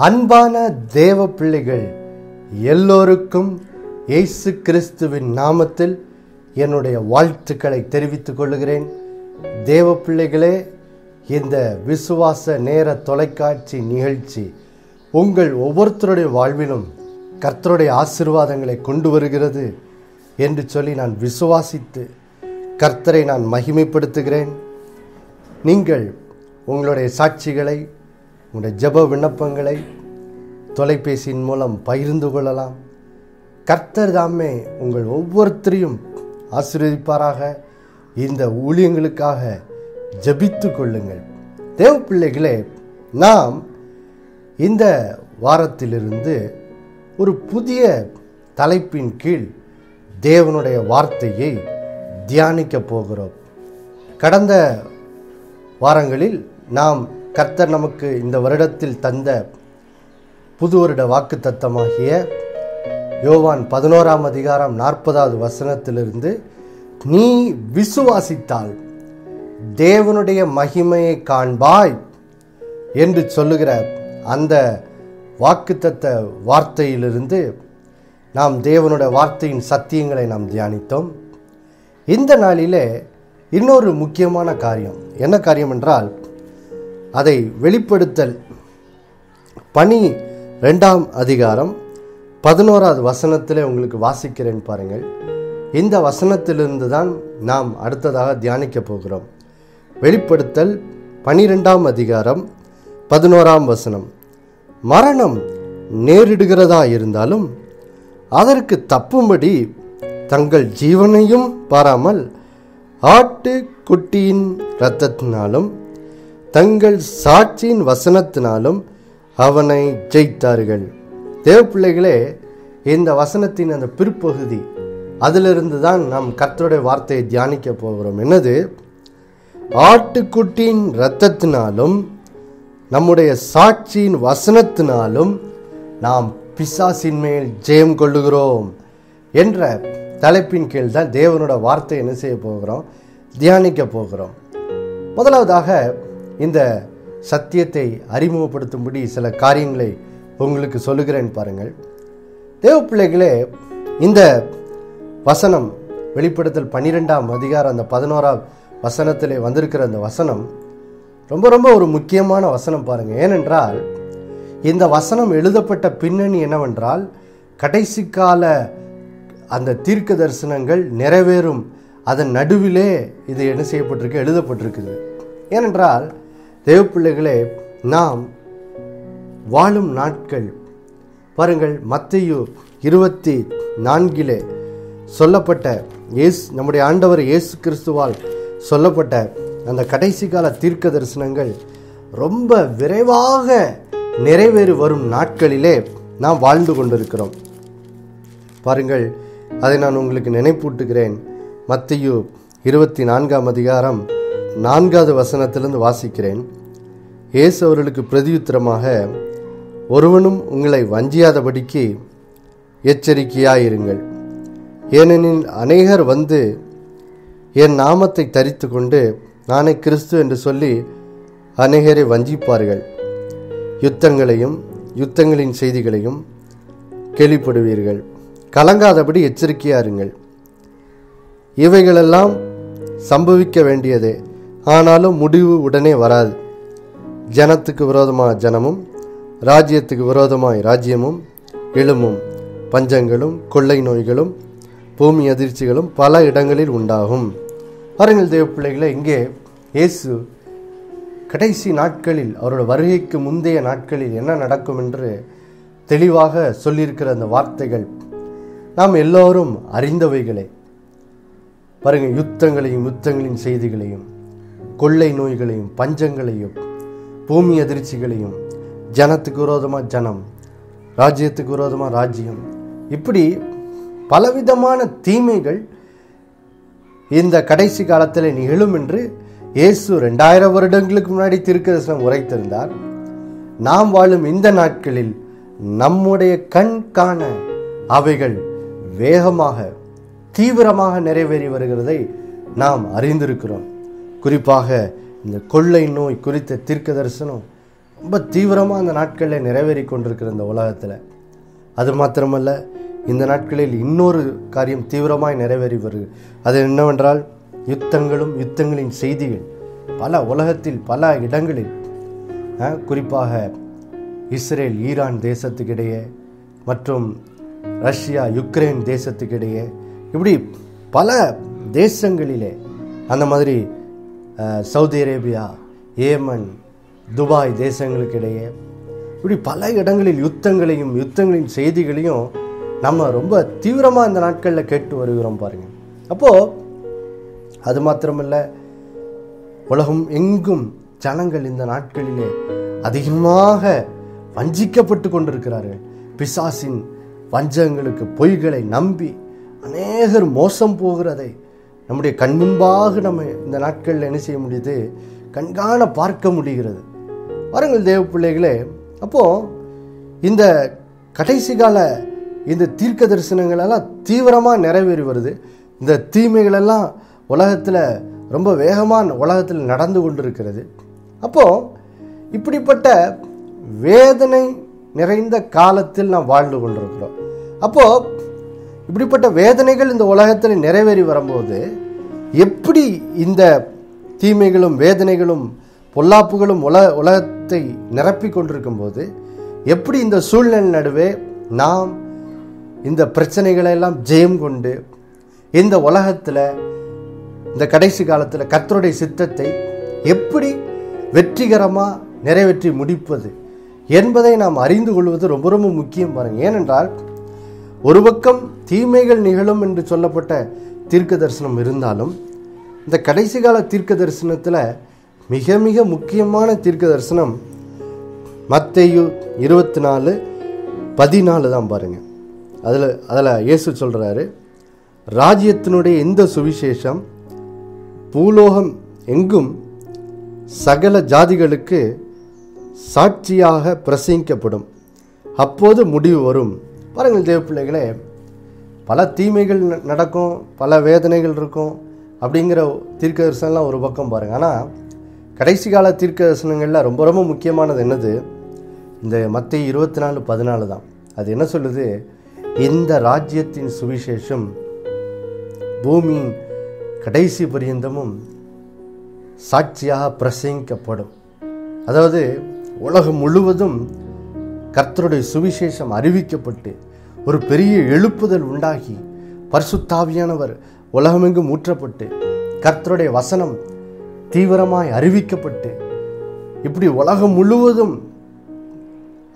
அன்பான தேவ பிள்ளைகள் எல்லோருக்கும் இயேசு கிறிஸ்துவின் நாமத்தில் என்னுடைய வாழ்த்துக்களை தெரிவித்துக் கொள்கிறேன். தேவ பிள்ளைகளே, இந்த விசுவாச நேர தொலைக்காட்சி நிகழ்ச்சி உங்கள் ஒவ்வொருத்தருடைய வாழ்விலும் கர்த்தருடைய ஆசீர்வாதங்களை கொண்டு வருகிறது என்று சொல்லி நான் விசுவாசித்து கர்த்தரை நான் மகிமைப்படுத்துகிறேன். நீங்கள் உங்களுடைய சாட்சிகளை, உங்களுடைய ஜெப விண்ணப்பங்களை தொலைபேசியின் மூலம் பகிர்ந்து கொள்ளலாம். கர்த்தர் தாமே உங்கள் ஒவ்வொருத்தரையும் ஆசீர்வதிப்பாராக. இந்த ஊழியங்களுக்காக ஜெபித்து கொள்ளுங்கள். தேவ பிள்ளைகளே, நாம் இந்த வாரத்திலிருந்து ஒரு புதிய தலைப்பின் கீழ் தேவனுடைய வார்த்தையை தியானிக்க போகிறோம். கடந்த வாரங்களில் நாம் கர்த்தர் நமக்கு இந்த வருடத்தில் தந்த புது வருட வாக்கு தத்தமாகிய யோவான் 11ஆம் அதிகாரம் 40வது வசனத்திலிருந்து நீ விசுவாசித்தால் தேவனுடைய மகிமையை காண்பாய் என்று சொல்லுகிற அந்த வாக்குத்தத்த வார்த்தையிலிருந்து நாம் தேவனுடைய வார்த்தையின் சத்தியங்களை நாம் தியானித்தோம். இந்த நாளிலே இன்னொரு முக்கியமான காரியம், என்ன காரியம் என்றால், அதை வெளிப்படுத்தல் 12ஆம் அதிகாரம் 11வது வசனத்திலே உங்களுக்கு வாசிக்கிறேன் பாருங்கள். இந்த வசனத்திலிருந்து தான் நாம் அடுத்ததாக தியானிக்க போகிறோம். வெளிப்படுத்தல் 12ஆம் அதிகாரம் 11ஆம் வசனம். மரணம் நேரிடுகிறதா இருந்தாலும் அதற்கு தப்பும்படி தங்கள் ஜீவனையும் பாராமல் ஆட்டு குட்டியின் இரத்தத்தினாலும் தங்கள் சாட்சியின் வசனத்தினாலும் அவனை ஜெயித்தார்கள். தேவ பிள்ளைகளே, இந்த வசனத்தின் அந்த பிற்பகுதி, அதிலிருந்து தான் நாம் கர்த்தருடைய வார்த்தையை தியானிக்க போகிறோம். என்னது? ஆட்டுக்குட்டியின் இரத்தத்தினாலும் நம்முடைய சாட்சியின் வசனத்தினாலும் நாம் பிசாசின் மேல் ஜெயம் கொள்ளுகிறோம் என்ற தலைப்பின் கீழ் தான் தேவனோட வார்த்தை என்ன செய்ய போகிறோம், தியானிக்க போகிறோம். முதலாவதாக இந்த சத்தியத்தை அறிமுகப்படுத்தும்படி சில காரியங்களை உங்களுக்கு சொல்லுகிறேன் பாருங்கள். தேவ பிள்ளைகளே, இந்த வசனம் வெளிப்படுத்தல் 12ஆம் அதிகாரம் அந்த 11ஆம் வசனத்திலே வந்திருக்கிற அந்த வசனம் ரொம்ப ரொம்ப ஒரு முக்கியமான வசனம் பாருங்க. ஏனென்றால் இந்த வசனம் எழுதப்பட்ட பின்னணி என்னவென்றால், கடைசி கால அந்த தீர்க்க தரிசனங்கள் நிறைவேறும் அதன் நடுவிலே இது என்ன செய்யப்பட்டிருக்கு, எழுதப்பட்டிருக்குது. ஏனென்றால் தேவ பிள்ளைகளே, நாம் வாழும் நாட்கள் பாருங்கள், மத்தேயு 24 சொல்லப்பட்ட நம்முடைய ஆண்டவர் இயேசு கிறிஸ்துவால் சொல்லப்பட்ட அந்த கடைசி கால தீர்க்க தரிசனங்கள் ரொம்ப விரைவாக நிறைவேறி வரும் நாட்களிலே நாம் வாழ்ந்து கொண்டிருக்கிறோம். பாருங்கள், அதை நான் உங்களுக்கு நினைப்பூட்டுகிறேன். மத்தேயு 24ஆம் அதிகாரம் 4வது வசனத்திலிருந்து வாசிக்கிறேன். இயேசு அவர்களுக்கு பிரதியுத்தரமாக, ஒருவனும் உங்களை வஞ்சியாதபடிக்கு எச்சரிக்கையாயிருங்கள். ஏனெனில் அநேகர் வந்து என் நாமத்தை தரித்து கொண்டு நானே கிறிஸ்து என்று சொல்லி அநேகரை வஞ்சிப்பார்கள். யுத்தங்களையும் யுத்தங்களின் செய்திகளையும் கேள்விப்படுவீர்கள். கலங்காதபடி எச்சரிக்கையாருங்கள். இவைகளெல்லாம் சம்பவிக்க வேண்டியதே, ஆனாலும் முடிவு உடனே வராது. ஜனத்துக்கு விரோதமாக ஜனமும் ராஜ்யத்துக்கு விரோதமாய் ராஜ்யமும் எழும்பும். பஞ்சங்களும் கொள்ளை நோய்களும் பூமி அதிர்ச்சிகளும் பல இடங்களில் உண்டாகும். பாருங்கள் தேவ பிள்ளைகளை, இங்கே இயேசு கடைசி நாட்களில், அவரோட வருகைக்கு முந்தைய நாட்களில் என்ன நடக்கும் என்று தெளிவாக சொல்லியிருக்கிற அந்த வார்த்தைகள் நாம் எல்லோரும் அறிந்தவைகளே. பாருங்கள், யுத்தங்களையும் யுத்தங்களின் செய்திகளையும் கொள்ளை நோய்களையும் பஞ்சங்களையும் பூமி அதிர்ச்சிகளையும், ஜனத்துக்கு விரோதமாக ஜனம், ராஜ்யத்துக்கு விரோதமாக ராஜ்யம், இப்படி பலவிதமான தீமைகள் இந்த கடைசி காலத்தில் நிகழும் என்று இயேசு 2000 வருடங்களுக்கு முன்னாடி தீர்க்கதரிசனம் உரைத்திருந்தார். நாம் வாழும் இந்த நாட்களில் நம்முடைய கண் காண அவைகள் வேகமாக தீவிரமாக நிறைவேறி வருகிறதை நாம் அறிந்திருக்கிறோம். குறிப்பாக இந்த கொள்ளை நோய் குறித்த தீர்க்க தரிசனம் ரொம்ப தீவிரமாக அந்த நாட்களில் நிறைவேறி கொண்டிருக்கிற இந்த உலகத்தில். அது மாத்திரமல்ல, இந்த நாட்களில் இன்னொரு காரியம் தீவிரமாய் நிறைவேறி வருது. அது என்னவென்றால் யுத்தங்களும் யுத்தங்களின் செய்திகள் பல உலகத்தில் பல இடங்களில், குறிப்பாக இஸ்ரேல் ஈரான் தேசத்துக்கிடையே மற்றும் ரஷ்யா யுக்ரைன் தேசத்துக்கிடையே, இப்படி பல தேசங்களிலே, அந்த மாதிரி சவுதி அரேபியா, ஏமன், துபாய் தேசங்களுக்கிடையே, இப்படி பல இடங்களில் யுத்தங்களையும் யுத்தங்களின் செய்திகளையும் நம்ம ரொம்ப தீவிரமாக இந்த நாட்களில் கேட்டு வருகிறோம் பாருங்கள். அப்போது அது மாத்திரமல்ல, உலகம் எங்கும் ஜனங்கள் இந்த நாட்களிலே அதிகமாக வஞ்சிக்கப்பட்டு கொண்டிருக்கிறார்கள். பிசாசின் வஞ்சகங்களுக்கு, பொய்களை நம்பி அநேகர் மோசம் போகிறதை நம்முடைய கண்முன்பாக நம்ம இந்த நாட்களில் என்ன செய்ய முடியுது? கண்காண பார்க்க முடிகிறது. பாருங்கள் தேவ பிள்ளைகளே, அப்போது இந்த கடைசி கால இந்த தீர்க்க தரிசனங்களெல்லாம் தீவிரமாக நிறைவேறி வருது. இந்த தீமைகளெல்லாம் உலகத்தில் ரொம்ப வேகமாக உலகத்தில் நடந்து கொண்டிருக்கிறது. அப்போது இப்படிப்பட்ட வேதனை நிறைந்த காலத்தில் நாம் வாழ்ந்து கொண்டிருக்கிறோம். அப்போது இப்படிப்பட்ட வேதனைகள் இந்த உலகத்தில் நிறைவேறி வரும்போது எப்படி இந்த தீமைகளும் வேதனைகளும் பொல்லாப்புகளும் உலகத்தை நிரப்பி கொண்டிருக்கும் போது எப்படி இந்த சூழ்நிலை நடுவே நாம் இந்த பிரச்சனைகளை எல்லாம் ஜெயம் கொண்டு இந்த உலகத்தில் இந்த கடைசி காலத்தில் கர்த்தருடைய சித்தத்தை எப்படி வெற்றிகரமாக நிறைவேற்றி முடிப்பது என்பதை நாம் அறிந்து கொள்வது ரொம்ப ரொம்ப முக்கியம் பாருங்கள். ஏனென்றால் ஒரு பக்கம் தீமைகள் நிகழும் என்று சொல்லப்பட்ட தீர்க்க தரிசனம் இருந்தாலும், இந்த கடைசி கால தீர்க்க தரிசனத்தில் மிக மிக முக்கியமான தீர்க்க தரிசனம் மத்தேயு 24:14 தான் பாருங்கள். அதில் இயேசு சொல்கிறாரு, ராஜ்யத்தினுடைய இந்த சுவிசேஷம் பூலோகம் எங்கும் சகல ஜாதிகளுக்கு சாட்சியாக பிரசங்கிக்கப்படும், அப்போது முடிவு வரும். பாருங்கள் தேவ பிள்ளைகளே, பல தீமைகள் நடக்கும், பல வேதனைகள் இருக்கும் அப்படிங்கிற தீர்க்க தரிசனம்லாம் ஒரு பக்கம் பாருங்கள். ஆனால் கடைசி கால தீர்க்க தரிசனங்களில் ரொம்ப ரொம்ப முக்கியமானது என்னது? இந்த மத்தேயு 24:14 தான். அது என்ன சொல்லுது? இந்த ராஜ்யத்தின் சுவிசேஷம் பூமியின் கடைசி பரியந்தமும் சாட்சியாக பிரசங்கிக்கப்படும். அதாவது உலகம் முழுவதும் கர்த்தருடைய சுவிசேஷம் அறிவிக்கப்பட்டு ஒரு பெரிய எழுப்புதல் உண்டாகி பரிசுத்தாவியானவர் உலகமெங்கும் ஊற்றப்பட்டு கர்த்தருடைய வசனம் தீவிரமாய் அறிவிக்கப்பட்டு இப்படி உலகம் முழுவதும்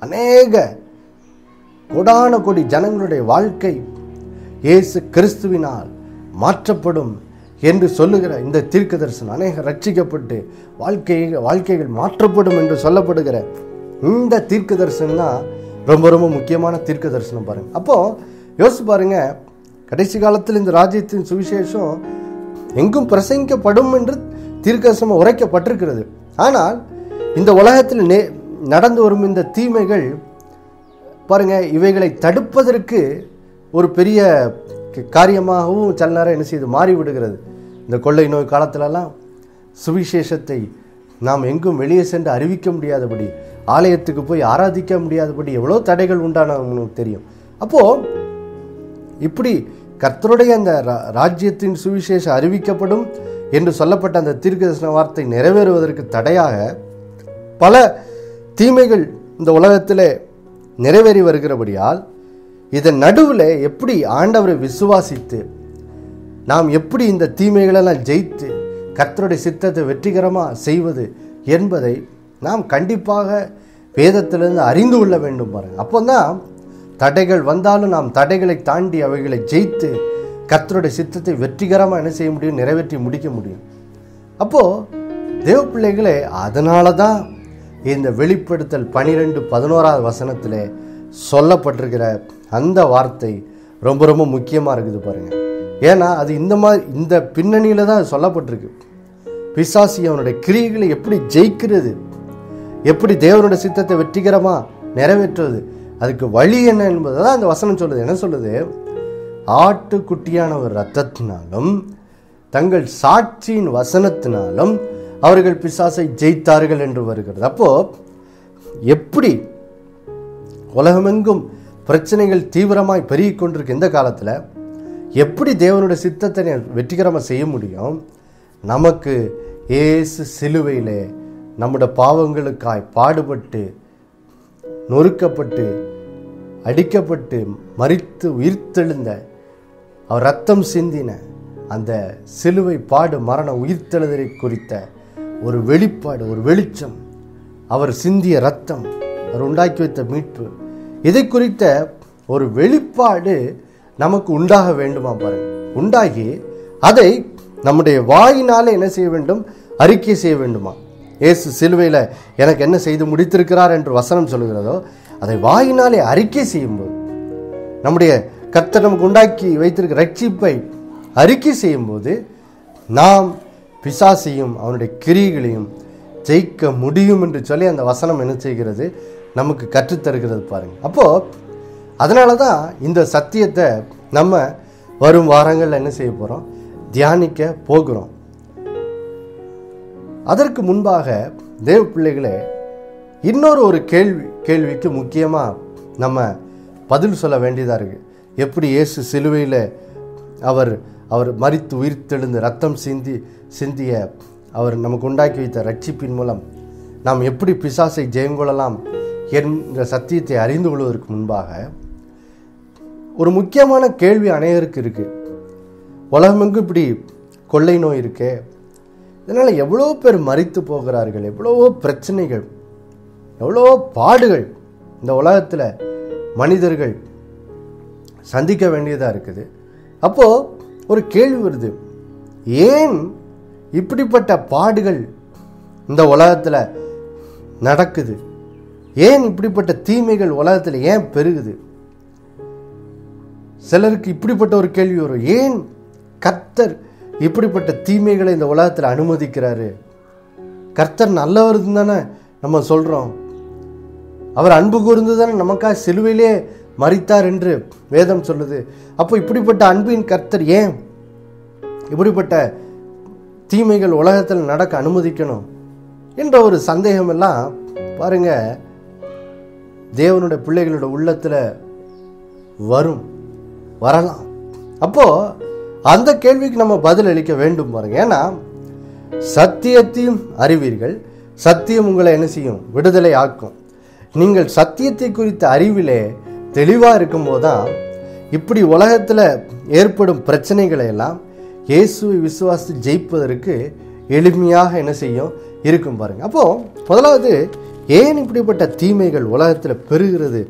அநேக கோடான கோடி ஜனங்களுடைய வாழ்க்கை இயேசு கிறிஸ்துவினால் மாற்றப்படும் என்று சொல்லுகிற இந்த தீர்க்க தரிசனம், அநேக ரட்சிக்கப்பட்டு வாழ்க்கைகள் மாற்றப்படும் என்று சொல்லப்படுகிற இந்த தீர்க்க தரிசனம் தான் ரொம்ப ரொம்ப முக்கியமான தீர்க்க தரிசனம் பாருங்க. அப்போது யோசிச்சு பாருங்க, கடைசி காலத்தில் இந்த ராஜ்யத்தின் சுவிசேஷம் எங்கும் பிரசங்கிக்கப்படும் என்று தீர்க்க தரிசனம் உரைக்கப்பட்டிருக்கிறது. ஆனால் இந்த உலகத்தில் நடந்து வரும் இந்த தீமைகள் பாருங்க, இவைகளை தடுப்பதற்கு ஒரு பெரிய காரியமாகவும் சில நேரம் என்ன செய்து மாறிவிடுகிறது. இந்த கொள்ளை நோய் காலத்திலலாம் சுவிசேஷத்தை நாம் எங்கும் வெளியே சென்று அறிவிக்க முடியாதபடி, ஆலயத்துக்கு போய் ஆராதிக்க முடியாதபடி எவ்வளோ தடைகள் உண்டான உங்களுக்கு தெரியும். அப்போது இப்படி கர்த்தருடைய அந்த ராஜ்யத்தின் சுவிசேஷம் அறிவிக்கப்படும் என்று சொல்லப்பட்ட அந்த தீர்க்கதரிசன வார்த்தை நிறைவேறுவதற்கு தடையாக பல தீமைகள் இந்த உலகத்தில் நிறைவேறி வருகிறபடியால் இதன் நடுவில் எப்படி ஆண்டவரை விசுவாசித்து நாம் எப்படி இந்த தீமைகளெல்லாம் ஜெயித்து கர்த்தருடைய சித்தத்தை வெற்றிகரமாக செய்வது என்பதை நாம் கண்டிப்பாக வேதத்திலிருந்து அறிந்து கொள்ள வேண்டும் பாருங்கள். அப்போ தான் தடைகள் வந்தாலும் நாம் தடைகளை தாண்டி அவைகளை ஜெயித்து கர்த்தருடைய சித்தத்தை வெற்றிகரமாக என்ன செய்ய முடியும்? நிறைவேற்றி முடிக்க முடியும். அப்போது தேவ பிள்ளைகளே, அதனால தான் இந்த வெளிப்படுத்தல் 12:11 வசனத்தில் சொல்லப்பட்டிருக்கிற அந்த வார்த்தை ரொம்ப ரொம்ப முக்கியமாக இருக்குது பாருங்கள். ஏன்னா அது இந்த பின்னணியில் தான் சொல்லப்பட்டிருக்கு. பிசாசி அவனுடைய கிரியைகளை எப்படி ஜெயிக்கிறது, எப்படி தேவனுடைய சித்தத்தை வெற்றிகரமாக நிறைவேற்றுவது, அதுக்கு வழி என்ன என்பதை தான் அந்த வசனம் சொல்லுது. என்ன சொல்லுது? ஆட்டுக்குட்டியானவர் இரத்தத்தினாலும் தங்கள் சாட்சியின் வசனத்தினாலும் அவர்கள் பிசாசை ஜெயித்தார்கள் என்று வருகிறது. அப்போது எப்படி உலகமெங்கும் பிரச்சனைகள் தீவிரமாய் பெருகிக் கொண்டிருக்கு இந்த காலத்தில் எப்படி தேவனுடைய சித்தத்தை வெற்றிகரமாக செய்ய முடியும்? நமக்கு இயேசு சிலுவையிலே நம்முடைய பாவங்களுக்காய் பாடுபட்டு, நொறுக்கப்பட்டு, அடிக்கப்பட்டு, மரித்து உயிர்த்தெழுந்த, அவர் ரத்தம் சிந்தின அந்த சிலுவை பாடு மரண உயிர்த்தெழுதலை குறித்த ஒரு வெளிப்பாடு, ஒரு வெளிச்சம், அவர் சிந்திய ரத்தம், அவர் உண்டாக்கி வைத்த மீட்பு, இதை குறித்த ஒரு வெளிப்பாடு நமக்கு உண்டாக வேண்டுமா பாருங்க. உண்டாகி அதை நம்முடைய வாயினாலே என்ன செய்ய வேண்டும்? அறிக்கை செய்ய வேண்டுமா? இயேசு சிலுவையில் எனக்கு என்ன செய்து முடித்திருக்கிறார் என்று வசனம் சொல்லுகிறதோ அதை வாயினாலே அறிக்கை செய்யும்போது, நம்முடைய கர்த்தர் நமக்கு உண்டாக்கி வைத்திருக்கிற ரட்சிப்பை அறிக்கை செய்யும்போது நாம் பிசாசையும் அவனுடைய கிரியைகளையும் ஜெயிக்க முடியும் என்று சொல்லி அந்த வசனம் என்ன செய்கிறது? நமக்கு கற்றுத்தருகிறது பாருங்க. அப்போது அதனால தான் இந்த சத்தியத்தை நம்ம வரும் வாரங்களில் என்ன செய்ய போகிறோம்? தியானிக்க போகிறோம். அதற்கு முன்பாக தேவ பிள்ளைகளே, இன்னொரு ஒரு கேள்விக்கு முக்கியமாக நம்ம பதில் சொல்ல வேண்டியதாக இருக்குது. எப்படி இயேசு சிலுவையில் அவர் மரித்து உயிர்த்தெழுந்து ரத்தம் சிந்திய அவர் நமக்கு உண்டாக்கி வைத்த ரட்சிப்பின் மூலம் நாம் எப்படி பிசாசை ஜெயங்கொள்ளலாம் என்ற சத்தியத்தை அறிந்து கொள்வதற்கு முன்பாக ஒரு முக்கியமான கேள்வி அநேகருக்கு இருக்குது. உலகமெங்கும் இப்படி கொள்ளை நோய் இருக்கே, இதனால் எவ்வளோ பேர் மரித்து போகிறார்கள், எவ்வளவோ பிரச்சனைகள், எவ்வளோ பாடுகள் இந்த உலகத்தில் மனிதர்கள் சந்திக்க வேண்டியதாக இருக்குது. அப்போது ஒரு கேள்வி வருது, ஏன் இப்படிப்பட்ட பாடுகள் இந்த உலகத்தில் நடக்குது? ஏன் இப்படிப்பட்ட தீமைகள் உலகத்தில் ஏன் பெருகுது? சிலருக்கு இப்படிப்பட்ட ஒரு கேள்வி வரும், ஏன் கர்த்தர் இப்படிப்பட்ட தீமைகளை இந்த உலகத்தில் அனுமதிக்கிறாரு? கர்த்தர் நல்லவர் தானே நம்ம சொல்கிறோம், அவர் அன்பு கூர்ந்து தானே நமக்காக சிலுவையிலே மரித்தார் என்று வேதம் சொல்லுது. அப்போ இப்படிப்பட்ட அன்பின் கர்த்தர் ஏன் இப்படிப்பட்ட தீமைகள் உலகத்தில் நடக்க அனுமதிக்கணும் என்ற ஒரு சந்தேகம் எல்லாம் பாருங்க தேவனுடைய பிள்ளைகளோட உள்ளத்தில் வரலாம். அப்போ அந்த கேள்விக்கு நம்ம பதில் அளிக்க வேண்டும் பாருங்க. ஏன்னா சத்தியத்தையும் அறிவீர்கள், சத்தியம் உங்களை என்ன செய்யும்? விடுதலை ஆக்கும். நீங்கள் சத்தியத்தை குறித்த அறிவிலே தெளிவாக இருக்கும்போது தான் இப்படி உலகத்தில் ஏற்படும் பிரச்சனைகளை எல்லாம் இயேசுவை விசுவாசித்து ஜெயிப்பதற்கு எளிமையாக என்ன செய்யும்? இருக்கும் பாருங்க. அப்போது முதலாவது, ஏன் இப்படிப்பட்ட தீமைகள் உலகத்தில் பெருகிறது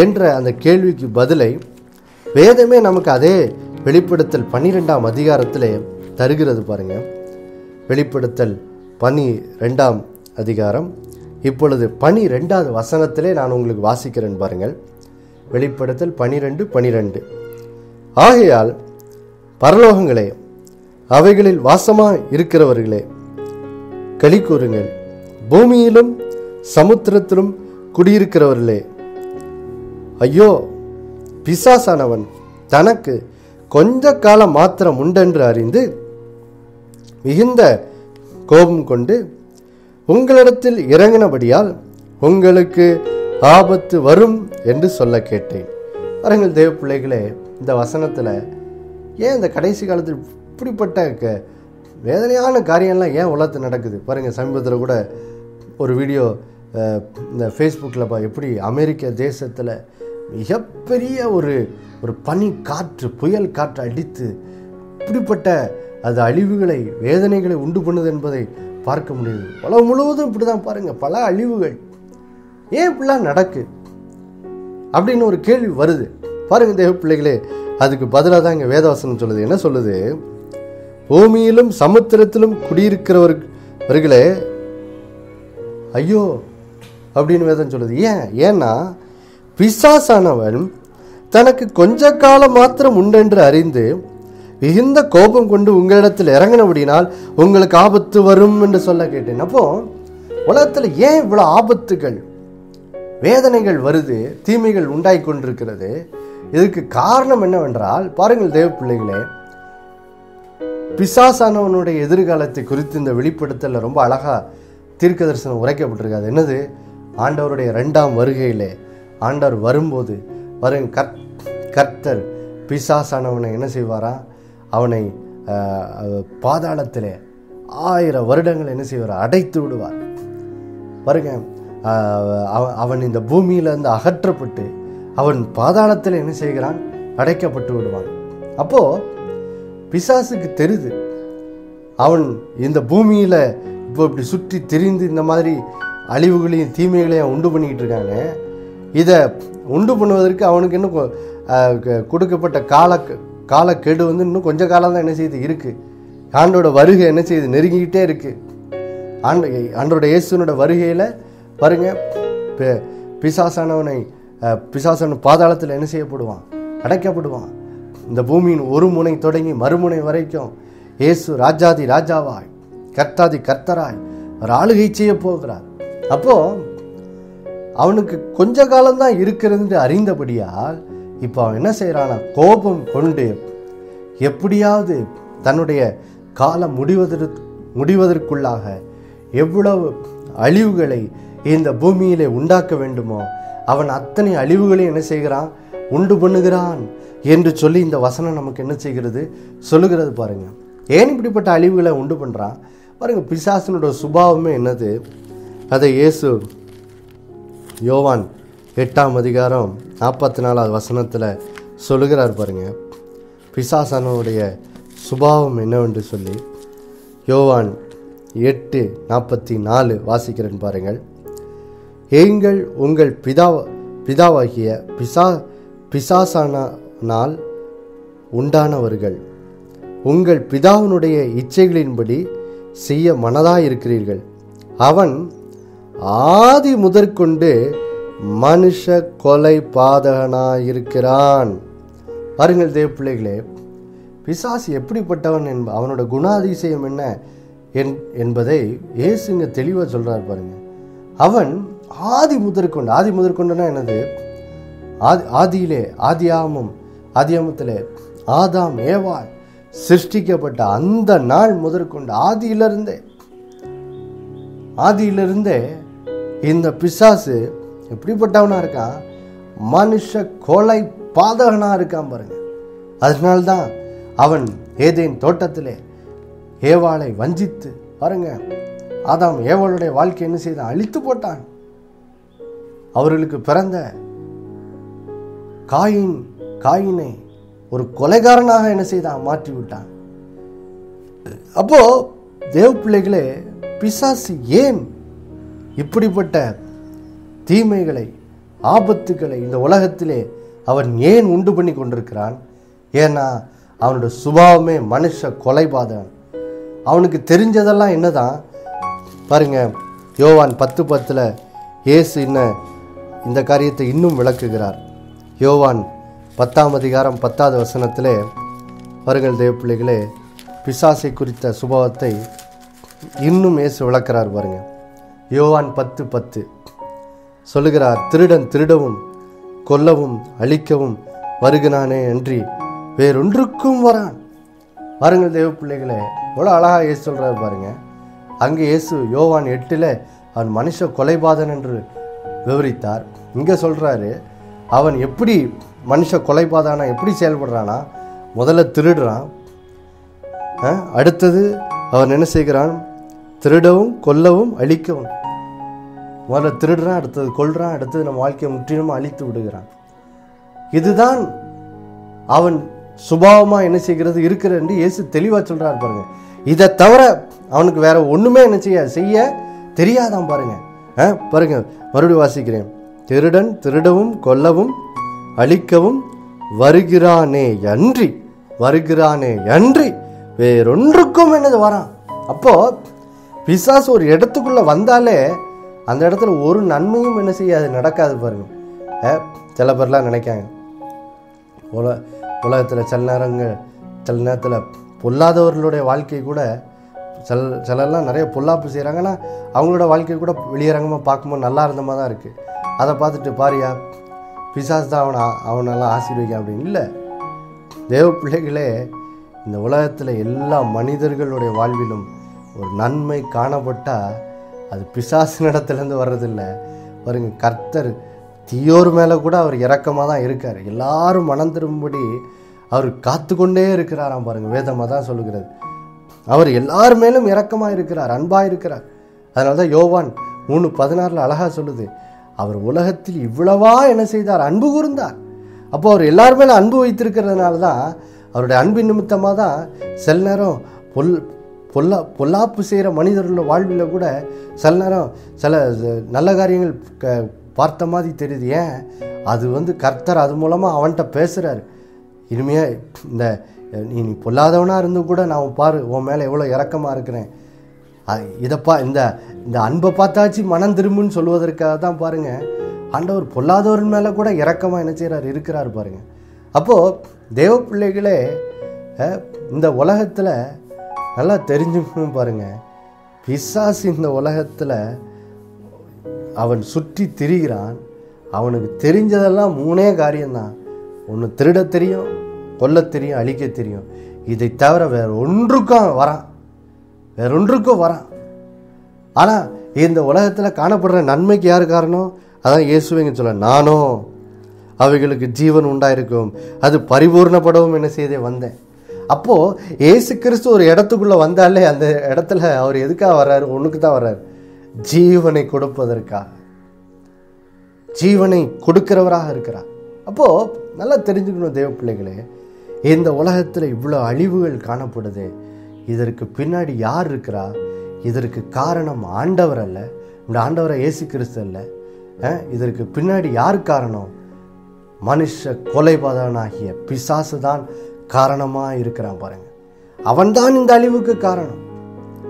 என்ற அந்த கேள்விக்கு பதிலை வேதமே நமக்கு அதே வெளிப்படுத்தல் 12ஆம் அதிகாரத்தில் தருகிறது பாருங்க. வெளிப்படுத்தல் 12ஆம் அதிகாரம் இப்பொழுது 12வது வசனத்திலே நான் உங்களுக்கு வாசிக்கிறேன் பாருங்கள். வெளிப்படுத்தல் 12:12. ஆகையால் பரலோகங்களே, அவைகளில் வாசமாய் இருக்கிறவர்களே, களி கூறுங்கள். பூமியிலும் சமுத்திரத்திலும் குடியிருக்கிறவர்களே, ஐயோ, பிசாசானவன் தனக்கு கொஞ்ச காலம் மாத்திரம் உண்டென்று அறிந்து மிகுந்த கோபம் கொண்டு உங்களிடத்தில் இறங்கினபடியால் உங்களுக்கு ஆபத்து வரும் என்று சொல்ல கேட்டேன். பாருங்கள் தேவ பிள்ளைகளே, இந்த வசனத்தில் ஏன் இந்த கடைசி காலத்தில் இப்படிப்பட்ட வேதனையான காரியம்லாம் ஏன் உலகத்தில் நடக்குது பாருங்கள். சமீபத்தில் கூட ஒரு வீடியோ இந்த ஃபேஸ்புக்கில் எப்படி அமெரிக்க தேசத்தில் மிகப்பெரிய ஒரு பனி காற்று, புயல் காற்று அடித்து இப்படிப்பட்ட அது அழிவுகளை, வேதனைகளை உண்டு பண்ணுது என்பதை பார்க்க முடியுது. உலகம் முழுவதும் இப்படி தான் பாருங்கள், பல அழிவுகள். ஏன் இப்படிலாம் நடக்கு அப்படின்னு ஒரு கேள்வி வருது பாருங்க தேவ பிள்ளைகளே. அதுக்கு பதிலாக தான் இங்கே வேதவசனம் சொல்லுது. என்ன சொல்லுது? பூமியிலும் சமுத்திரத்திலும் குடியிருக்கிறவர்களே ஐயோ அப்படின்னு வேதம் சொல்லுது. ஏன்னா பிசாசானவன் தனக்கு கொஞ்ச காலம் மாத்திரம் உண்டென்று அறிந்து மிகுந்த கோபம் கொண்டு உங்களிடத்தில் இறங்கினபடினால் உங்களுக்கு ஆபத்து வரும் என்று சொல்ல கேட்டேன். அப்போ உலகத்தில் ஏன் இவ்வளோ ஆபத்துகள், வேதனைகள் வருது, தீமைகள் உண்டாகி கொண்டிருக்கிறது? இதுக்கு காரணம் என்னவென்றால் பாருங்கள் தேவ பிள்ளைகளே, பிசாசானவனுடைய எதிர்காலத்தை குறித்து இந்த வெளிப்படுத்தல ரொம்ப அழகா தீர்க்க தரிசனம் உரைக்கப்பட்டிருக்காது. என்னது? ஆண்டவருடைய 2ஆம் வருகையிலே ஆண்டவர் வரும்போது கர்த்தர் பிசாசானவனை என்ன செய்வாரா? அவனை பாதாளத்திலே 1000 வருடங்கள் என்ன செய்வார்? அடைத்து விடுவார். பாருங்க, அவன் இந்த பூமியிலிருந்து அகற்றப்பட்டு அவன் பாதாளத்தில் என்ன செய்கிறான்? அடைக்கப்பட்டு விடுவான். அப்போ பிசாசுக்கு தெரியுது, அவன் இந்த பூமியில இப்போ இப்படி சுற்றி திரிந்து இந்த மாதிரி அழிவுகளையும் தீமைகளையும் உண்டு பண்ணிக்கிட்டு இருக்காங்க. இதை உண்டு பண்ணுவதற்கு அவனுக்கு இன்னும் கொடுக்கப்பட்ட காலக்கெடு இன்னும் கொஞ்சம் காலம் தான் என்ன செய்யுது இருக்கு. ஆண்டோட வருகை என்ன செய்யுது? நெருங்கிக்கிட்டே இருக்கு. ஆண்டோட இயேசுனோட வருகையில் பாருங்க, பிசாசானவன் பாதாளத்தில் என்ன செய்யப்படுவான்? அடைக்கப்படுவான். இந்த பூமியின் ஒரு முனை தொடங்கி மறுமுனை வரைக்கும் இயேசு ராஜாதி ராஜாவாய் கர்த்தாதி கர்த்தராய் ஒரு ஆளுகை செய்ய போகிறார். அப்போ அவனுக்கு கொஞ்ச காலம்தான் இருக்கிறது அறிந்தபடியால் இப்போ அவன் என்ன செய்யறானா? கோபம் கொண்டு எப்படியாவது தன்னுடைய காலம் முடிவதற்குள்ளாக எவ்வளவு அழிவுகளை இந்த பூமியிலே உண்டாக்க வேண்டுமோ அவன் அத்தனை அழிவுகளை என்ன செய்கிறான்? உண்டு பண்ணுகிறான் என்று சொல்லி இந்த வசனம் நமக்கு என்ன செய்கிறது? சொல்லுகிறது. பாருங்க, ஏன் இப்படிப்பட்ட அழிவுகளை உண்டு பண்றான் பாருங்க. பிசாசனோட சுபாவமே என்னது? அதை இயேசு யோவான் 8ஆம் அதிகாரம் 44வது வசனத்தில் சொல்லுகிறார். பாருங்க, பிசாசனுடைய சுபாவம் என்னவென்று சொல்லி யோவான் 8:44 வாசிக்கிறேன் பாருங்கள். ஏங்கள் உங்கள் பிதாவாகிய பிசாசானால் உண்டானவர்கள், உங்கள் பிதாவினுடைய இச்சைகளின்படி செய்ய மனதாயிருக்கிறீர்கள். அவன் ஆதி முதற்கொண்டு மனுஷ கொலை பாதகனாயிருக்கிறான். பாருங்கள் தேவ பிள்ளைகளே, பிசாசு எப்படிப்பட்டவன் அவனோட குணாதிசயம் என்ன என்பதை இயேசு இங்க தெளிவாக சொல்றார். பாருங்க, அவன் ஆதி முதற்கொண்டுனா என்னது? ஆதியாமத்திலே ஆதாம் ஏவாள் சிருஷ்டிக்கப்பட்ட அந்த நாள் முதற்கொண்டு ஆதியிலிருந்தே இந்த பிசாசு எப்படிப்பட்டவனா இருக்கான்? மனுஷ கொலை பாதகனா இருக்கான். பாருங்க, அதனால்தான் அவன் ஏதேன் தோட்டத்திலே ஏவாளை வஞ்சித்து பாருங்க, ஆதாம் ஏவாளுடைய வாழ்க்கை என்ன செய்தான்? அழித்து போட்டான். அவர்களுக்கு பிறந்த காயினை ஒரு கொலைகாரனாக என்ன செய்தான்? மாற்றி விட்டான். அப்போ தேவ பிள்ளைகளே, பிசாசு ஏன் இப்படிப்பட்ட தீமைகளை ஆபத்துக்களை இந்த உலகத்திலே அவன் ஏன் உண்டு பண்ணி கொண்டிருக்கிறான்? ஏன்னா அவனுடைய சுபாவமே மனுஷ கொலைபாதகன். அவனுக்கு தெரிஞ்சதெல்லாம் என்னதான் பாருங்க. யோவான் 10:10 இயேசு இந்த காரியத்தை இன்னும் விளக்குகிறார். யோவான் 10ஆம் அதிகாரம் 10வது வசனத்திலே பாருங்கள் தேவ பிள்ளைகளே, பிசாசை குறித்த சுபாவத்தை இன்னும் இயேசு விளக்குறார். பாருங்க, யோவான் 10:10 சொல்லுகிறார், திருடன் திருடவும் கொல்லவும் அழிக்கவும் வருகிறானே அன்றி வேறொன்றுக்கும் வரான். பாருங்கள் தேவ பிள்ளைகளே, எவ்வளோ அழகாக இயேசு சொல்றாரு பாருங்க. அங்கே இயேசு யோவான் 8 அவன் மனுஷ கொலைபாதன் என்று விவரித்தார். இங்கே சொல்றாரு, அவன் எப்படி மனுஷ கொலைபாதனா எப்படி செயல்படுறானா? முதல்ல திருடுறான், அடுத்தது அவன் என்ன செய்கிறான்? திருடவும் கொல்லவும் அழிக்கவும். முதல்ல திருடுறான், அடுத்தது கொல்றான், அடுத்தது நம்ம வாழ்க்கையை முற்றிலும் அழித்து விடுகிறான். இதுதான் அவன் சுபாவமா என்ன செய்கிறது இருக்கிறது என்று இயேசு தெளிவா சொல்றார். பாருங்க, இதை தவிர அவனுக்கு வேற ஒண்ணுமே என்ன செய்ய தெரியாதான். பாருங்க பாருங்க மறுபடியும் வாசிக்கிறேன். திருடன் திருடவும் கொல்லவும் அழிக்கவும் வருகிறானே அன்றி வேறொன்றுக்கும் என்னது வரான். அப்போ பிசாசு ஒரு இடத்துக்குள்ள வந்தாலே அந்த இடத்துல ஒரு நன்மையும் என்ன செய்யாது, நடக்காது. பாருங்க, சில பேர்லாம் நினைக்காங்க உலகத்தில் சில நேரத்தில் பொல்லாதவர்களுடைய வாழ்க்கை கூட சிலர்லாம் நிறைய பொல்லாப்பு செய்கிறாங்கன்னா அவங்களோட வாழ்க்கை கூட வெளியரங்கமாக பார்க்கும்போது நல்லா இருந்த மாதிரி தான் இருக்குது. அதை பார்த்துட்டு பாரியா பிசாசு தான் அவனெல்லாம் ஆசீர்வதிக்க அப்படின்னு இல்லை. தேவ பிள்ளைகளே, இந்த உலகத்தில் எல்லா மனிதர்களுடைய வாழ்விலும் ஒரு நன்மை காணப்பட்டால் அது பிசாசு இடத்துலேருந்து வர்றதில்லை, பாருங்க, கர்த்தர் தீயோர் மேலே கூட அவர் இரக்கமாக தான் இருக்கார். எல்லாரும் மனம் திரும்பும்படி அவர் காத்து கொண்டே இருக்கிறாராம். பாருங்கள், வேதமாக தான் சொல்லுகிறது. அவர் எல்லார் மேலும் இரக்கமாக இருக்கிறார், அன்பாக இருக்கிறார். அதனால தான் யோவான் 3:16 அழகாக சொல்லுது, அவர் உலகத்தில் இவ்வளவா என்ன செய்தார்? அன்பு கூர்ந்தார். அப்போ அவர் எல்லார் மேலே அன்பு வைத்திருக்கிறதுனால தான், அவருடைய அன்பின் நிமித்தமாக தான் சில நேரம் பொல்லாப்பு செய்கிற மனிதர்களோட வாழ்வில் கூட சில நேரம் சில நல்ல காரியங்கள் பார்த்த மாதிரி தெரியுது. ஏன்? அது கர்த்தர் அது மூலமாக அவன்கிட்ட பேசுகிறாரு. இனிமையாக இந்த நீ பொல்லாதவனாக இருந்தும் கூட நான் பாரு, உன் மேலே எவ்வளோ இரக்கமாக இருக்கிறேன், இதைப்பா இந்த அன்பை பார்த்தாச்சு மனம் திரும்புன்னு சொல்லுவதற்காக தான் பாருங்கள், ஆண்டவர் பொல்லாதவரின் மேலே கூட இரக்கமாக என்ன செய்கிறார்? இருக்கிறார் பாருங்கள். அப்போது தேவ பிள்ளைகளே, இந்த உலகத்தில் நல்லா தெரிஞ்சுக்கணும் பாருங்கள், பிசாசு இந்த உலகத்தில் அவன் சுற்றி திரிகிறான். அவனுக்கு தெரிஞ்சதெல்லாம் 3 காரியம்தான். ஒன்று திருட தெரியும், கொல்ல தெரியும், அழிக்க தெரியும். இதை தவிர வேற ஒன்றுக்கும் வரான். ஆனால் இந்த உலகத்தில் காணப்படுற நன்மைக்கு யார் காரணம்? அதான் இயேசுவைங்க சொல்ல, நானோ அவைகளுக்கு ஜீவன் உண்டாயிருக்கும், அது பரிபூர்ணப்படவும் என்ன செய்தே வந்தேன். அப்போது இயேசு கிறிஸ்து ஒரு இடத்துக்குள்ளே வந்தாலே அந்த இடத்துல அவர் எதுக்காக வர்றாரு? ஒன்றுக்கு தான் வர்றாரு, ஜீவனை கொடுப்பதற்காக. ஜீவனை கொடுக்கிறவராக இருக்கிறார். அப்போது நல்லா தெரிஞ்சுக்கணும் தேவ பிள்ளைகளே, இந்த உலகத்தில் இவ்வளோ அழிவுகள் காணப்படுது. இதற்கு பின்னாடி யார் இருக்கிறா? இதற்கு காரணம் ஆண்டவர் அல்ல, இந்த ஆண்டவரை இயேசு கிறிஸ்து அல்ல. இதற்கு பின்னாடி யார் காரணம்? மனுஷ கொலைபாதகனாகிய பிசாசு தான் காரணமாக இருக்கிறான் பாருங்க. அவன்தான் இந்த அழிவுக்கு காரணம்.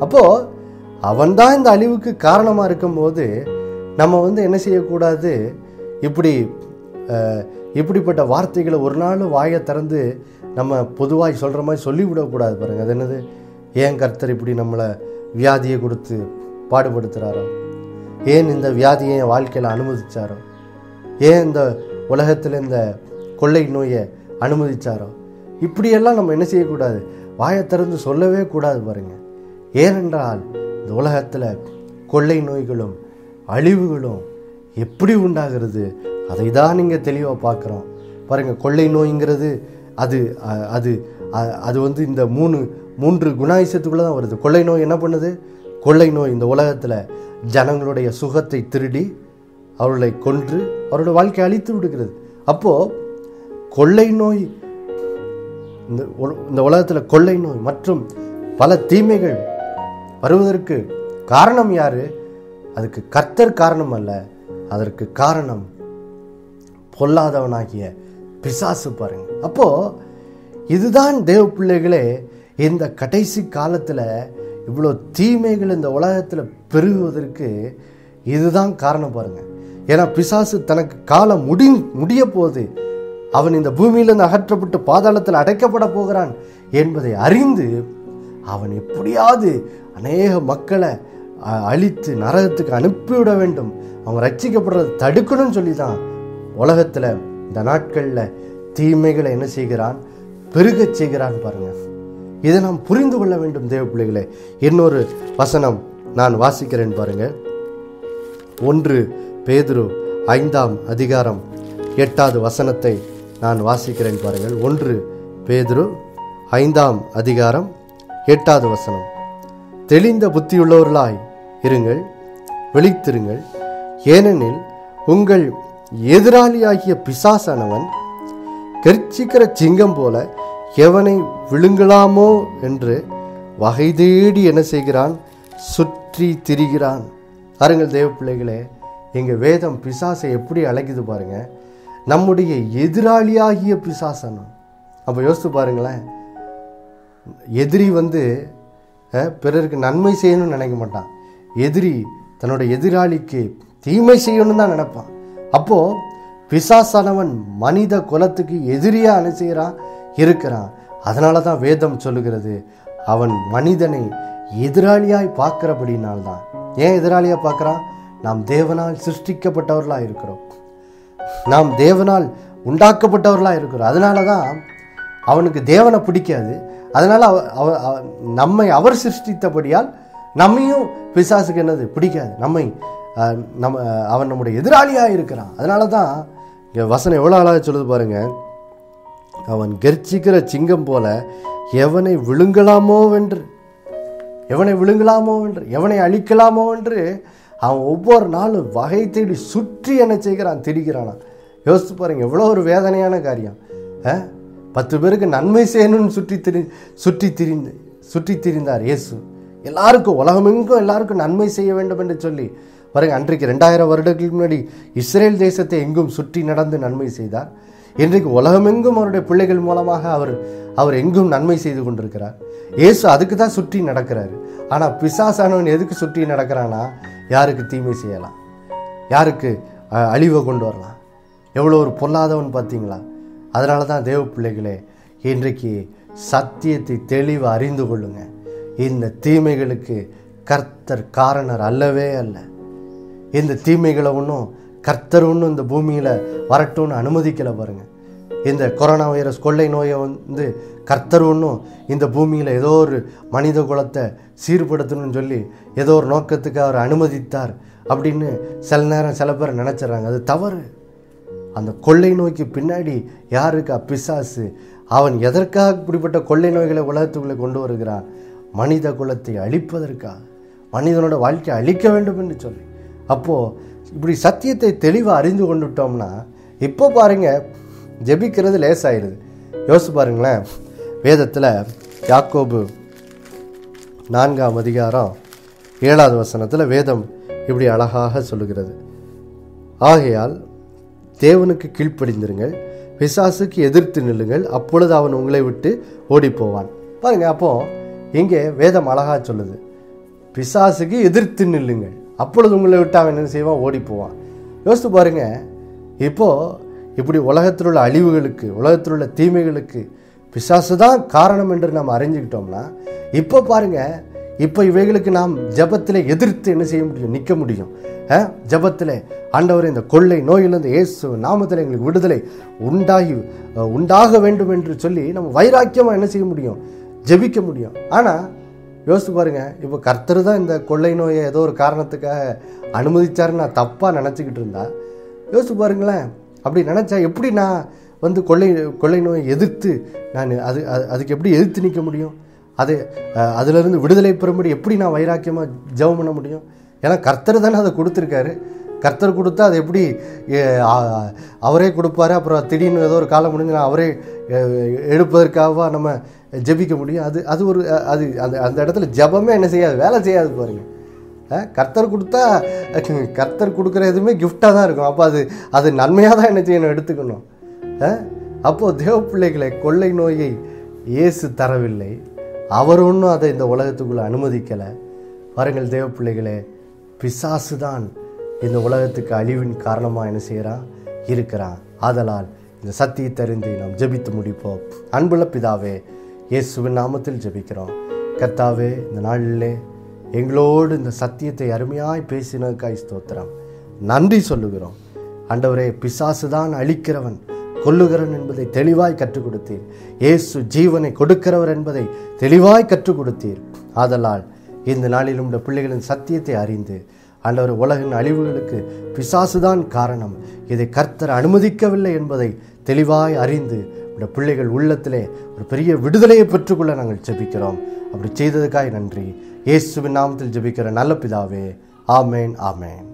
அப்போது அவன்தான் இந்த அழிவுக்கு காரணமாக இருக்கும்போது நம்ம என்ன செய்யக்கூடாது? இப்படிப்பட்ட வார்த்தைகளை ஒரு நாள் வாயை திறந்து நம்ம பொதுவாக சொல்கிற மாதிரி சொல்லிவிடக்கூடாது பாருங்கள். அது என்னது? ஏன் கர்த்தர் இப்படி நம்மளை வியாதியை கொடுத்து பாடுபடுத்துகிறாரோ? ஏன் இந்த வியாதியை என் வாழ்க்கையில் அனுமதிச்சாரோ? ஏன் இந்த உலகத்தில் இந்த கொள்ளை நோயை அனுமதிச்சாரோ? இப்படியெல்லாம் நம்ம என்ன செய்யக்கூடாது? வாயை திறந்து சொல்லவே கூடாது பாருங்கள். ஏனென்றால் இந்த உலகத்தில் கொள்ளை நோய்களும் அழிவுகளும் எப்படி உண்டாகிறது அதை தான் நீங்கள் தெளிவாக பார்க்குறோம் பாருங்கள். கொள்ளை நோய்ங்கிறது அது அது அது இந்த மூன்று குணாதிசயத்துக்குள்ளே தான் வருது. கொள்ளை நோய் என்ன பண்ணுது? கொள்ளை நோய் இந்த உலகத்தில் ஜனங்களுடைய சுகத்தை திருடி அவர்களை கொன்று அவருடைய வாழ்க்கையை அழித்து விடுகிறது. அப்போது கொள்ளை நோய் இந்த உலகத்தில் கொள்ளை நோய் மற்றும் பல தீமைகள் வருவதற்கு காரணம் யாரு? அதுக்கு கர்த்தர் காரணம் அல்ல, அதற்கு காரணம் பொல்லாதவனாகிய பிசாசு பாருங்க. அப்போ இதுதான் தேவ பிள்ளைகளே, இந்த கடைசி காலத்தில் இவ்வளோ தீமைகள் இந்த உலகத்தில் பெருகுவதற்கு இதுதான் காரணம் பாருங்க. ஏன்னா பிசாசு தனக்கு காலம் முடிய போது அவன் இந்த பூமியிலிருந்து அகற்றப்பட்டு பாதாளத்தில் அடைக்கப்பட போகிறான் என்பதை அறிந்து அவன் எப்படியாவது அநேக மக்களை அழித்து நரகத்துக்கு அனுப்பிவிட வேண்டும், அவங்க ரட்சிக்கப்படுறதை தடுக்கணும்னு சொல்லி தான் உலகத்தில் இந்த நாட்களில் தீமைகளை என்ன செய்கிறான்? பெருகச் செய்கிறான் பாருங்க. இதை நாம் புரிந்து கொள்ள வேண்டும் தேவ பிள்ளைகளே. இன்னொரு வசனம் நான் வாசிக்கிறேன் பாருங்க. 1 பேதுரு 5ஆம் அதிகாரம் 8வது வசனத்தை நான் வாசிக்கிறேன் பாருங்கள். 1 பேதுரு 5ஆம் அதிகாரம் 8வது வசனம். தெளிந்த புத்தியுள்ளவர்களாய் இருங்கள், விழித்திருங்கள். ஏனெனில் உங்கள் எதிராளியாகிய பிசாசானவன் கர்ச்சிக்கிற சிங்கம் போல எவனை விழுங்கலாமோ என்று வகை தேடி என்ன செய்கிறான்? சுற்றி திரிகிறான். பாருங்கள் தேவ பிள்ளைகளே, எங்கள் வேதம் பிசாசை எப்படி அழைக்குது பாருங்க. நம்முடைய எதிராளியாகிய பிசாசானவன். அப்போ யோசித்து பாருங்களேன், எதிரி பிறருக்கு நன்மை செய்யணும்னு நினைக்க மாட்டான். எதிரி தன்னோட எதிராளிக்கு தீமை செய்யணும்னு தான் நினைப்பான். அப்போது பிசாசானவன் மனித குலத்துக்கு எதிரியாக என்ன செய்கிறான்? இருக்கிறான். அதனால தான் வேதம் சொல்லுகிறது, அவன் மனிதனை எதிராளியாய் பார்க்கிறபடினால்தான். ஏன் எதிராளியாக பார்க்குறான்? நாம் தேவனால் சிருஷ்டிக்கப்பட்டவர்களாக இருக்கிறோம், நாம் தேவனால் உண்டாக்கப்பட்டவர்களாக இருக்கிறோம். அதனால தான் அவனுக்கு தேவனை பிடிக்காது. அதனால் நம்மை அவர் சிருஷ்டித்தபடியால் நம்மையும் பிசாசுக்கு என்னது? பிடிக்காது. நம்மை அவன் நம்முடைய எதிராளியாக இருக்கிறான். அதனால தான் இங்கே வசனம் எவ்வளோ அழகாக சொல்லுது பாருங்கள். அவன் கர்ச்சிக்கிற சிங்கம் போல எவனை விழுங்கலாமோ வென்று எவனை அழிக்கலாமோ என்று அவன் ஒவ்வொரு நாளும் வகை தேடி சுற்றி என்ன செய்கிறான், திரிகிறானா. யோசித்து பாருங்க, எவ்வளோ ஒரு வேதனையான காரியம். 10 பேருக்கு நன்மை செய்யணும்னு சுற்றி திரிந்தார் இயேசு. எல்லாருக்கும், உலகமெங்கும் எல்லாருக்கும் நன்மை செய்ய வேண்டும் என்று சொல்லி பாருங்க. அன்றைக்கு 2000 வருடங்களுக்கு முன்னாடி இஸ்ரேல் தேசத்தை எங்கும் சுற்றி நடந்து நன்மை செய்தார். இன்றைக்கு உலகமெங்கும் அவருடைய பிள்ளைகள் மூலமாக அவர் எங்கும் நன்மை செய்து கொண்டிருக்கிறார். இயேசு அதுக்கு தான் சுற்றி நடக்கிறாரு. ஆனால் பிசாசானவன் எதுக்கு சுற்றி நடக்கிறான்னா, யாருக்கு தீமை செய்யலாம், யாருக்கு அழிவை கொண்டு வரலாம். எவ்வளோ ஒரு பொல்லாதவன் பார்த்தீங்களா. அதனால தான் தேவ பிள்ளைகளே, இன்றைக்கு சத்தியத்தை தெளிவாக அறிந்து கொள்ளுங்க. இந்த தீமைகளுக்கு கர்த்தர் காரணர் அல்லவே அல்ல. இந்த தீமைகளை கர்த்தர் இந்த பூமியில் வரட்டும்னு அனுமதிக்கலை பாருங்க. இந்த கொரோனா வைரஸ் கொள்ளை நோயை கர்த்தர் இந்த பூமியில் ஏதோ ஒரு மனித குலத்தை சீர்படுத்தணும்னு சொல்லி ஏதோ ஒரு நோக்கத்துக்கு அவர் அனுமதித்தார் அப்படின்னு சில பேர் நினச்சிட்றாங்க. அது தவறு. அந்த கொள்ளை நோய்க்கு பின்னாடி யாருக்கு? பிசாசு. அவன் எதற்காக இப்படிப்பட்ட கொள்ளை நோய்களை உலகத்துக்குள்ளே கொண்டு வருகிறான்? மனித குலத்தை அழிப்பதற்காக, மனிதனோட வாழ்க்கையை அழிக்க வேண்டும் என்று சொல்லி. அப்போது இப்படி சத்தியத்தை தெளிவாக அறிந்து கொண்டுட்டோம்னா இப்போ பாருங்கள், ஜெபிக்கிறது லேசாயிருது. யோசிச்சு பாருங்களேன். வேதத்தில் யாக்கோபு 4ஆம் அதிகாரம் 7வது வசனத்தில் வேதம் இப்படி அழகாக சொல்லுகிறது. ஆகையால் தேவனுக்கு கீழ்ப்படிந்திருங்கள், பிசாசுக்கு எதிர்த்து நில்லுங்கள், அப்பொழுது அவன் உங்களை விட்டு ஓடி போவான். பாருங்க, அப்போ இங்கே வேதம் அழகாக சொல்லுது, பிசாசுக்கு எதிர்த்து நில்லுங்கள், அப்பொழுது உங்களை விட்டு அவன் என்ன செய்வான்? ஓடி போவான். யோசித்து பாருங்க. இப்போது இப்படி உலகத்தில் உள்ள அழிவுகளுக்கு, உலகத்தில் உள்ள தீமைகளுக்கு பிசாசு தான் காரணம் என்று நாம் அறிஞ்சுக்கிட்டோம்னா, இப்போ பாருங்கள், இப்போ இவைகளுக்கு நாம் ஜெபத்தில் எதிர்த்து என்ன செய்ய முடியும்? நிற்க முடியும். ஜெபத்தில் ஆண்டவர் இந்த கொள்ளை நோயிலிருந்து இயேசு நாமத்தில் எங்களுக்கு விடுதலை உண்டாக வேண்டும் என்று சொல்லி நம்ம வைராக்கியமாக என்ன செய்ய முடியும்? ஜெபிக்க முடியும். ஆனால் யோசித்து பாருங்கள், இப்போ கர்த்தர் தான் இந்த கொள்ளை நோயை ஏதோ ஒரு காரணத்துக்காக அனுமதிச்சாருன்னு நான் தப்பாக நினச்சிக்கிட்டு இருந்தா, யோசித்து பாருங்களேன். அப்படி நினச்சா எப்படி நான் கொள்ளை நோயை எதிர்த்து அதுக்கு எப்படி எதிர்த்து நிற்க முடியும்? அதிலிருந்து விடுதலை பெறும்படி எப்படி நான் வைராக்கியமாக ஜெபம் பண்ண முடியும்? ஏன்னா கர்த்தர் தானே அதை கொடுத்துருக்காரு. கர்த்தர் கொடுத்தா அது எப்படி அவரே கொடுப்பாரு. அப்புறம் திடீர்னு ஏதோ ஒரு காலம் முடிஞ்சுனா அவரே எடுப்பதற்காக நம்ம ஜெபிக்க முடியும்? அது ஒரு அந்த இடத்துல ஜெபமே என்ன செய்யாது? வேலை செய்யாது பாருங்க. கர்த்தர் கொடுத்தா, கர்த்தர் கொடுக்குற எதுவுமே கிஃப்டாக தான் இருக்கும். அப்போ அது நன்மையாக தான் என்ன செய்யணும்? எடுத்துக்கணும். அப்போது தேவ பிள்ளைகளை, கொள்ளை நோயை இயேசு தரவில்லை, அவர் ஒன்றும் அதை இந்த உலகத்துக்குள்ளே அனுமதிக்கலை. பாருங்கள் தேவ பிள்ளைகளே, பிசாசு தான் இந்த உலகத்துக்கு அழிவின் காரணமாக என்ன செய்கிறான்? இருக்கிறான். ஆதலால் இந்த சத்தியத்தை அறிந்து நாம் ஜெபித்து முடிப்போம். அன்புள்ள பிதாவே, இயேசுவின் நாமத்தில் ஜெபிக்கிறோம். கர்த்தாவே, இந்த நாளிலே எங்களோடு இந்த சத்தியத்தை அருமையாய் பேசினதுக்காய் ஸ்தோத்திரம், நன்றி சொல்லுகிறோம். ஆண்டவரே, பிசாசு தான் அழிக்கிறவன், கொல்லுகிறவன் என்பதை தெளிவாய் கற்றுக் கொடுத்தீர். இயேசு ஜீவனை கொடுக்கிறவர் என்பதை தெளிவாய் கற்றுக் கொடுத்தீர். ஆதலால் இந்த நாளில் உடைய பிள்ளைகளின் சத்தியத்தை அறிந்து, ஆண்டவர், உலகின் அழிவுகளுக்கு பிசாசுதான் காரணம், இதை கர்த்தர் அனுமதிக்கவில்லை என்பதை தெளிவாய் அறிந்து உடைய பிள்ளைகள் உள்ளத்திலே ஒரு பெரிய விடுதலையை பெற்றுக்கொள்ள நாங்கள் ஜெபிக்கிறோம். அப்படி செய்ததுக்காய் நன்றி. இயேசுவின் நாமத்தில் ஜெபிக்கிற நல்ல பிதாவே, ஆமேன், ஆமேன்.